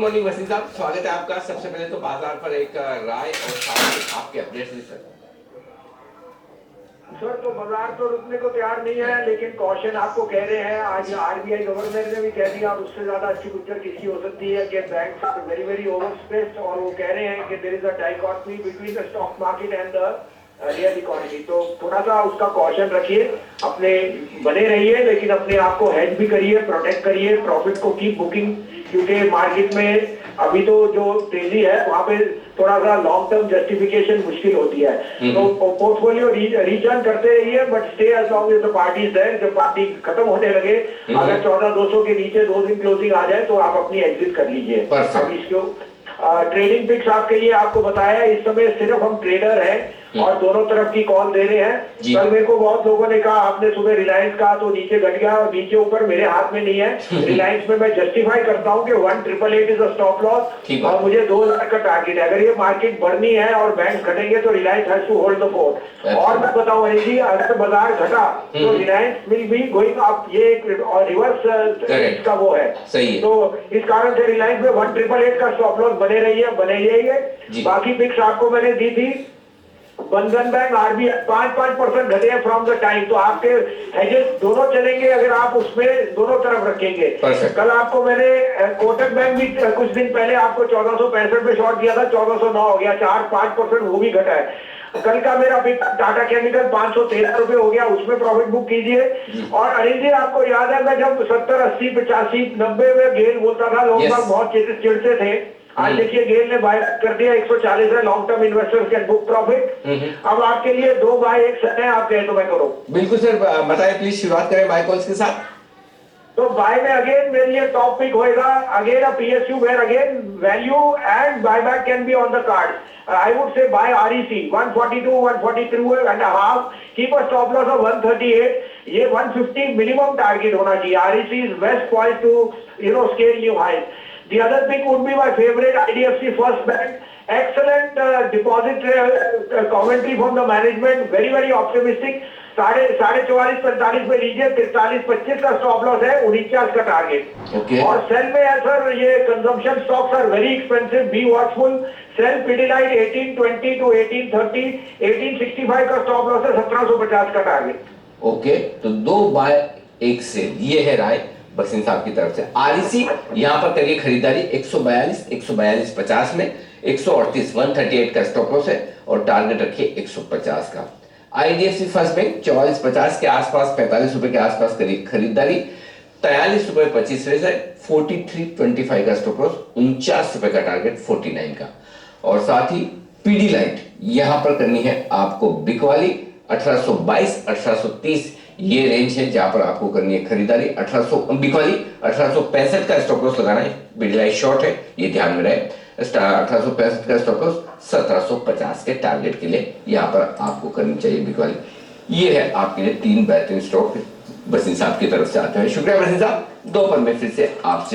Morning Wasim साहब, स्वागत है आपका। सबसे पहले तो बाजार पर एक राय और साथ ही आपके अपडेट्स दी सर। सर तो बाजार तो रुकने को तैयार नहीं है, लेकिन कॉशन आपको कह रहे हैं। आज आरबीआई गवर्नर ने भी कह दिया, और उससे ज्यादा अच्छी पिक्चर किसकी हो सकती है कि bank very very over stressed, और वो कह रहे हैं कि there is a dichotomy between the stock market and the real economy. तो थोड़ा सा उसका कॉशन रखिए, अपने बने रहिए, लेकिन अपने आप को हेज भी करिए, प्रोटेक्ट करिए, प्रॉफिट को कीप बुकिंग, क्योंकि मार्केट में अभी तो जो तेजी है वहां पे थोड़ा सा लॉन्ग टर्म जस्टिफिकेशन मुश्किल होती है। तो पोर्टफोलियो रिटर्न करते रहिए, but stay as long as the party is there. जब पार्टी खत्म होने लगे, अगर 14,200 के नीचे 2 दिन क्लोजिंग आ जाए तो आप अपनी एग्जिट कर लीजिए। अब इसको ट्रेडिंग पिक्स आपके लिए आपको बताया, इस समय सिर्फ हम ट्रेडर हैं और दोनों तरफ की कॉल दे रहे हैं। कल मेरे को बहुत लोगों ने कहा आपने सुबह रिलायंस कहा तो नीचे घट गया, और नीचे ऊपर मेरे हाथ में नहीं है। रिलायंस में मैं जस्टिफाई करता हूं कि 1888 इज अ स्टॉप लॉस, और मुझे 2,000 का टारगेट है। अगर ये मार्केट बढ़नी है और बैंक घटेंगे तो Reliance has to hold the fort. और मैं बताऊं अनिल जी, अगर बाजार घटा तो Reliance will be going up, ये एक रिवर्स का वो है। तो इस कारण से रिलायंस में 1888 का स्टॉप लॉस बने रहिए। बाकी पिक्स आपको मैंने दी थी। बंधन बैंक आरबीआई 5% घटे हैं फ्रॉम द टाइम, तो आपके हेजेस दोनों चलेंगे अगर आप उसमें दोनों तरफ रखेंगे। कल आपको मैंने कोटक बैंक भी कुछ दिन पहले आपको 1465 पे शॉर्ट दिया था, 1409 हो गया, 4-5% वो भी घटा है। कल का मेरा टाटा केमिकल 513 रुपए हो गया, उसमें प्रॉफिट बुक कीजिए। और अनिल जी आपको याद है, मैं जब 70, 80, 85, 90 में गेल बोलता था, लोग बहुत चिढ़ते थे। आज देखिए गेल ने बाय कर दिया, 140 है। Long term investors can book profit. अब आपके लिए 2 बाय 1 है, आप कहें तो मैं करूं। बिल्कुल सर, बताइए प्लीज, शुरुआत करें बाय कॉल्स के साथ। तो बाय में अगेन मेरे लिए टॉप पिक होएगा, again a PSU where again value and buyback can be on the card. I would say buy REC 142, 143 and a half. Keep a stop loss of 138. ये 150 minimum target होना चाहिए। REC is best poised to scale new highs. The other pick would be my favorite IDFC First Bank. Excellent deposit commentary from the management. Very very optimistic. 44.45 पे लीजिए, 43.25 का stop loss है, 49 का target. और cell में है sir, ये consumption stocks are very expensive, be watchful. Sell Pidilite 1820 to 1830, 1865 का स्टॉप लॉस है, 1750 का टारगेट। ओके, तो 2 बाय 1 से ये है राय वसीम साहब की तरफ से। आरईसी यहाँ पर करिए खरीदारी 142.50 में, 138 138 का स्टॉप लॉस है, और टारगेट रखिए 150 का। आईडीएफसी फर्स्ट बैंक 44.50 के आसपास, 45 रुपए के आसपास करिए खरीदारी, 43 रुपए 25 पैसे, 43.25 का स्टॉप लॉस, 49 रुपए का टारगेट 49 का। और साथ ही पीडीलाइट यहां पर करनी है आपको बिकवाली 1822 1830, ये रेंज है जहां पर आपको करनी है खरीदारी। 1800 बिकवाली 1865 का स्टॉप लॉस लगाना है, पीडीलाइट शॉर्ट है, ये ध्यान में रहे। 1865 का स्टॉप लॉस, 1750 के टारगेट के लिए यहां पर आपको करनी चाहिए बिकवाली। ये है आपके लिए 3 बेहतरीन स्टॉक वसीम साहब की तरफ से आते हैं। शुक्रिया वसीम साहब, दोपहर में फिर से आपसे